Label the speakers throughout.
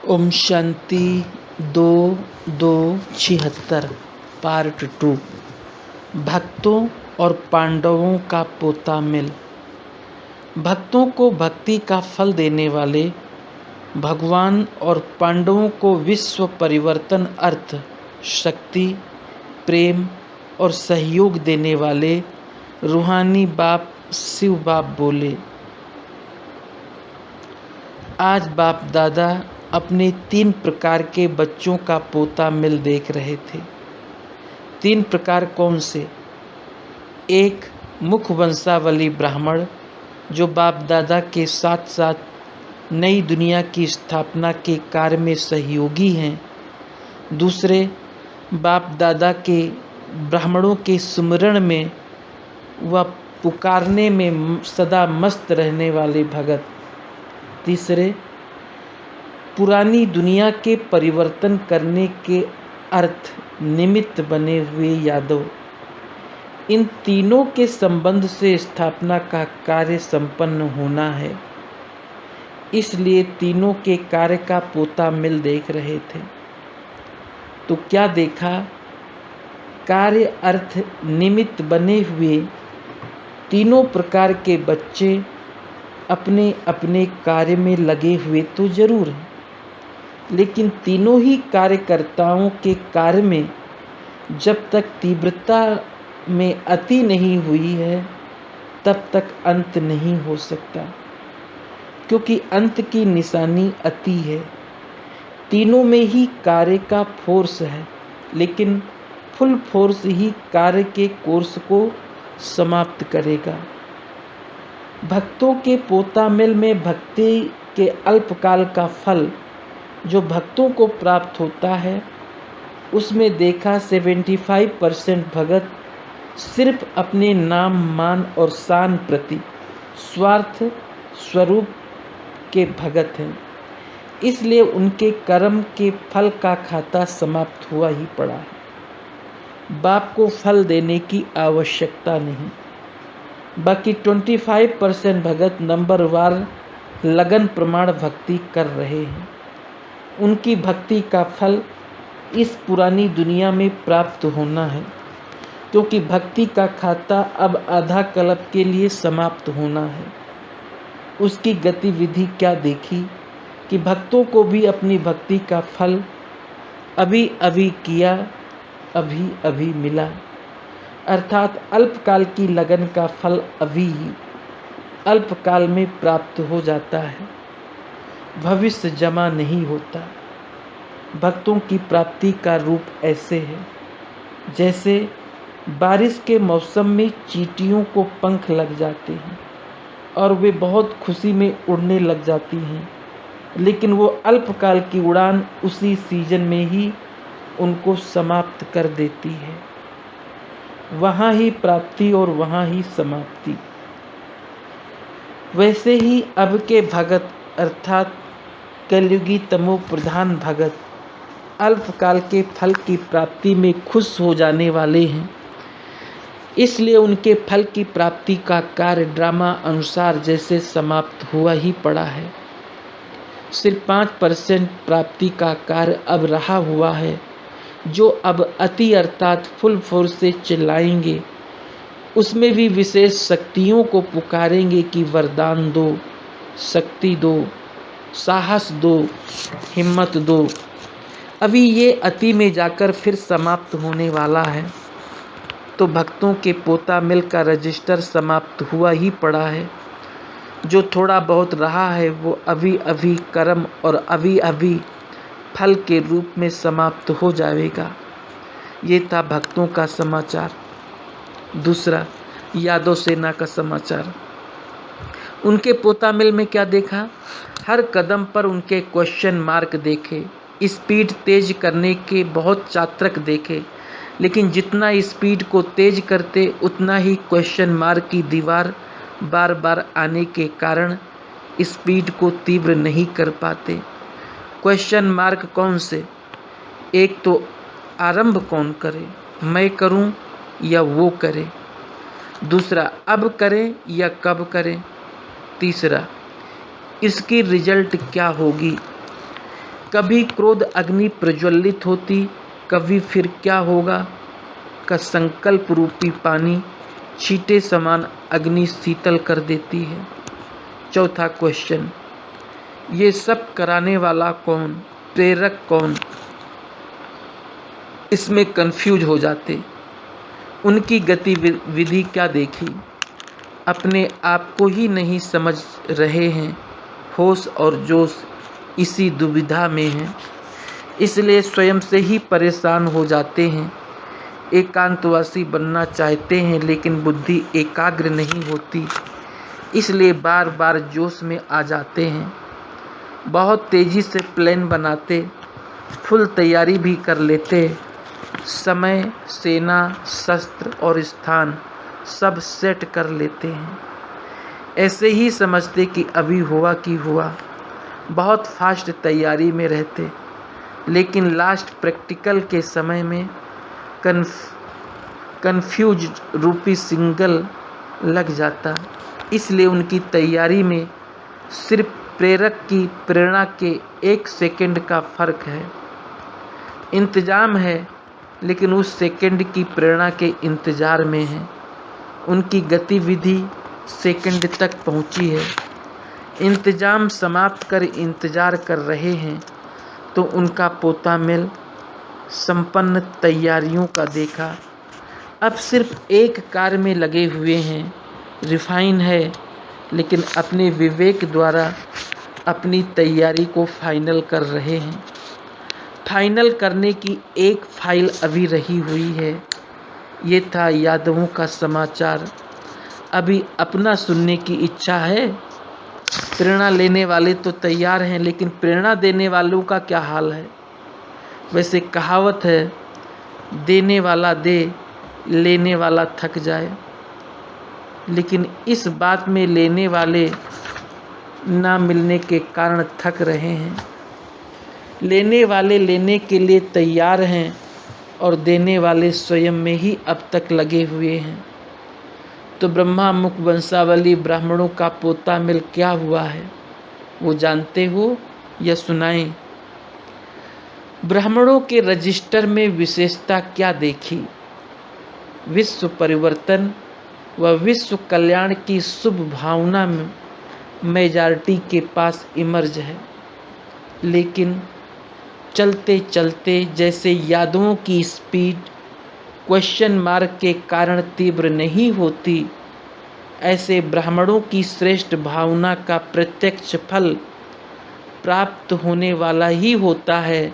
Speaker 1: Om Shanti 2276 part 2। भक्तों और पांडवों का पोता मिल। भक्तों को भक्ति का फल देने वाले भगवान और पांडवों को विश्व परिवर्तन, अर्थ, शक्ति, प्रेम और सहयोग देने वाले रूहानी बाप शिव बाप बोले। आज बाप दादा अपने 3 प्रकार के बच्चों का पोता मिल देख रहे थे। 3 प्रकार कौन से? एक, मुख वंशावली ब्राह्मण जो बाप दादा के साथ साथ नई दुनिया की स्थापना के कार्य में सहयोगी हैं। दूसरे, बाप दादा के ब्राह्मणों के सुमिरन में व पुकारने में सदा मस्त रहने वाले भगत। तीसरे, पुरानी दुनिया के परिवर्तन करने के अर्थ निमित्त बने हुए यादव। इन तीनों के संबंध से स्थापना का कार्य संपन्न होना है, इसलिए तीनों के कार्य का पोता मिल देख रहे थे। तो क्या देखा? कार्य अर्थ निमित्त बने हुए तीनों प्रकार के बच्चे अपने अपने कार्य में लगे हुए तो जरूर हैं, लेकिन तीनों ही कार्यकर्ताओं के कार्य में जब तक तीव्रता में अति नहीं हुई है तब तक अंत नहीं हो सकता, क्योंकि अंत की निशानी अति है। तीनों में ही कार्य का फोर्स है, लेकिन फुल फोर्स ही कार्य के कोर्स को समाप्त करेगा। भक्तों के पोता मिल में भक्ति के अल्पकाल का फल जो भक्तों को प्राप्त होता है, उसमें देखा 75% भगत सिर्फ अपने नाम, मान और शान प्रति स्वार्थ स्वरूप के भगत हैं, इसलिए उनके कर्म के फल का खाता समाप्त हुआ ही पड़ा है। बाप को फल देने की आवश्यकता नहीं। बाकी 25% भगत नंबरवार लगन प्रमाण भक्ति कर रहे हैं। उनकी भक्ति का फल इस पुरानी दुनिया में प्राप्त होना है, क्योंकि भक्ति का खाता अब आधा कल्प के लिए समाप्त होना है। उसकी गतिविधि क्या देखी कि भक्तों को भी अपनी भक्ति का फल अभी अभी किया, अभी अभी मिला, अर्थात अल्पकाल की लगन का फल अभी ही अल्पकाल में प्राप्त हो जाता है, भविष्य जमा नहीं होता। भक्तों की प्राप्ति का रूप ऐसे है जैसे बारिश के मौसम में चींटियों को पंख लग जाते हैं और वे बहुत खुशी में उड़ने लग जाती हैं, लेकिन वो अल्पकाल की उड़ान उसी सीजन में ही उनको समाप्त कर देती है। वहाँ ही प्राप्ति और वहाँ ही समाप्ति। वैसे ही अब के भगत अर्थात कलयुगी तमो प्रधान भगत अल्पकाल के फल की प्राप्ति में खुश हो जाने वाले हैं, इसलिए उनके फल की प्राप्ति का कार्य ड्रामा अनुसार जैसे समाप्त हुआ ही पड़ा है। सिर्फ 5% प्राप्ति का कार्य अब रहा हुआ है, जो अब अति अर्थात फुल फोर्स से चिल्लाएंगे। उसमें भी विशेष शक्तियों को पुकारेंगे कि वरदान दो, शक्ति दो, साहस दो, हिम्मत दो। अभी ये अति में जाकर फिर समाप्त होने वाला है। तो भक्तों के पोता मिल का रजिस्टर समाप्त हुआ ही पड़ा है। जो थोड़ा बहुत रहा है वो अभी अभी कर्म और अभी अभी फल के रूप में समाप्त हो जाएगा। ये था भक्तों का समाचार। दूसरा, यादव सेना का समाचार। उनके पोता मिल में क्या देखा? हर कदम पर उनके क्वेश्चन मार्क देखे, स्पीड तेज करने के बहुत चात्रक देखे, लेकिन जितना स्पीड को तेज करते उतना ही क्वेश्चन मार्क की दीवार बार बार आने के कारण स्पीड को तीव्र नहीं कर पाते। क्वेश्चन मार्क कौन से? एक तो आरंभ कौन करे, मैं करूं या वो करे। दूसरा, अब करें या कब करें। तीसरा, इसकी रिजल्ट क्या होगी। कभी क्रोध अग्नि प्रज्वलित होती, कभी फिर क्या होगा का संकल्प रूपी पानी छींटे समान अग्नि शीतल कर देती है। चौथा क्वेश्चन, ये सब कराने वाला कौन, प्रेरक कौन? इसमें कंफ्यूज हो जाते। उनकी गतिविधि क्या देखी, अपने आप को ही नहीं समझ रहे हैं, होश और जोश इसी दुविधा में हैं, इसलिए स्वयं से ही परेशान हो जाते हैं। एकांतवासी बनना चाहते हैं लेकिन बुद्धि एकाग्र नहीं होती, इसलिए बार बार जोश में आ जाते हैं। बहुत तेजी से प्लान बनाते, फुल तैयारी भी कर लेते, समय, सेना, शस्त्र और स्थान सब सेट कर लेते हैं। ऐसे ही समझते कि अभी हुआ कि हुआ, बहुत फास्ट तैयारी में रहते, लेकिन लास्ट प्रैक्टिकल के समय में कन्फ्यूज रूपी सिग्नल लग जाता। इसलिए उनकी तैयारी में सिर्फ प्रेरक की प्रेरणा के 1 सेकंड का फर्क है। इंतजाम है लेकिन उस सेकंड की प्रेरणा के इंतजार में है। उनकी गतिविधि सेकंड तक पहुंची है। इंतजाम समाप्त कर इंतजार कर रहे हैं तो उनका पोता मिल संपन्न तैयारियों का देखा। अब सिर्फ एक कार्य में लगे हुए हैं, रिफाइन है, लेकिन अपने विवेक द्वारा अपनी तैयारी को फाइनल कर रहे हैं। फाइनल करने की एक फाइल अभी रही हुई है। ये था यादवों का समाचार। अभी अपना सुनने की इच्छा है? प्रेरणा लेने वाले तो तैयार हैं, लेकिन प्रेरणा देने वालों का क्या हाल है? वैसे कहावत है, देने वाला दे, लेने वाला थक जाए। लेकिन इस बात में लेने वाले ना मिलने के कारण थक रहे हैं। लेने वाले लेने के लिए तैयार हैं और देने वाले स्वयं में ही अब तक लगे हुए हैं। तो ब्रह्मा मुख वंशावली ब्राह्मणों का पोता मिल क्या हुआ है, वो जानते हो या सुनाएं? ब्राह्मणों के रजिस्टर में विशेषता क्या देखी? विश्व परिवर्तन व विश्व कल्याण की शुभ भावना में मेजॉरिटी के पास इमर्ज है, लेकिन चलते चलते जैसे यादवों की स्पीड क्वेश्चन मार्क के कारण तीव्र नहीं होती, ऐसे ब्राह्मणों की श्रेष्ठ भावना का प्रत्यक्ष फल प्राप्त होने वाला ही होता है।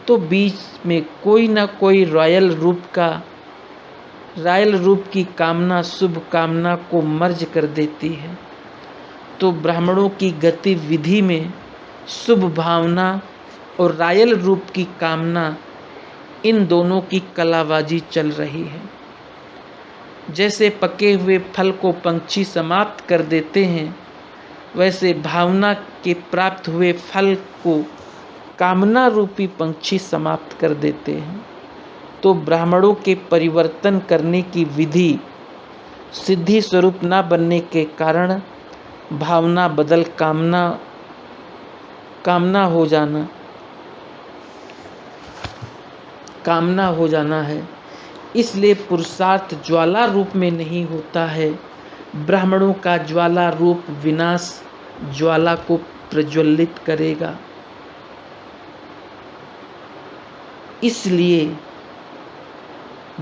Speaker 1: तो बीच में कोई ना कोई रॉयल रूप की कामना शुभ कामना को मर्ज कर देती है। तो ब्राह्मणों की गतिविधि में शुभ भावना और रॉयल रूप की कामना, इन दोनों की कलाबाजी चल रही है। जैसे पके हुए फल को पंछी समाप्त कर देते हैं, वैसे भावना के प्राप्त हुए फल को कामना रूपी पंछी समाप्त कर देते हैं। तो ब्राह्मणों के परिवर्तन करने की विधि सिद्धि स्वरूप न बनने के कारण भावना बदल कामना हो जाना है। इसलिए पुरुषार्थ ज्वाला रूप में नहीं होता है। ब्राह्मणों का ज्वाला रूप विनाश ज्वाला को प्रज्वलित करेगा। इसलिए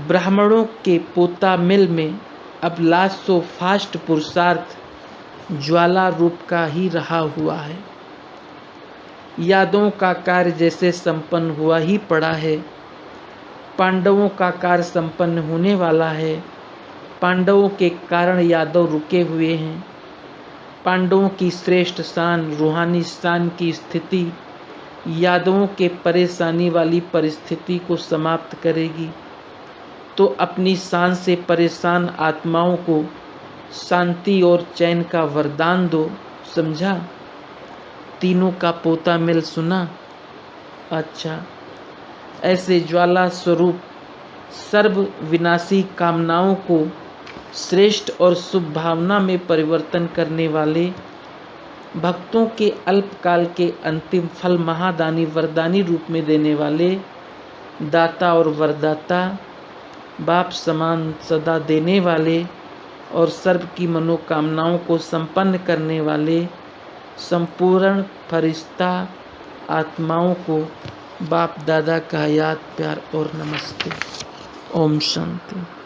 Speaker 1: ब्राह्मणों के पोता मिल में अब लास्ट सो फास्ट पुरुषार्थ ज्वाला रूप का ही रहा हुआ है। यादवों का कार्य जैसे संपन्न हुआ ही पड़ा है, पांडवों का कार्य संपन्न होने वाला है। पांडवों के कारण यादव रुके हुए हैं। पांडवों की श्रेष्ठ शान, रूहानी शान की स्थिति यादवों के परेशानी वाली परिस्थिति को समाप्त करेगी। तो अपनी शान से परेशान आत्माओं को शांति और चैन का वरदान दो। समझा? तीनों का पोता मिल सुना? अच्छा, ऐसे ज्वाला स्वरूप सर्व विनाशी कामनाओं को श्रेष्ठ और शुभ भावना में परिवर्तन करने वाले भक्तों के अल्पकाल के अंतिम फल महादानी वरदानी रूप में देने वाले दाता और वरदाता, बाप समान सदा देने वाले और सर्व की मनोकामनाओं को संपन्न करने वाले संपूर्ण फरिश्ता आत्माओं को बाप दादा का याद प्यार और नमस्ते। ओम शांति।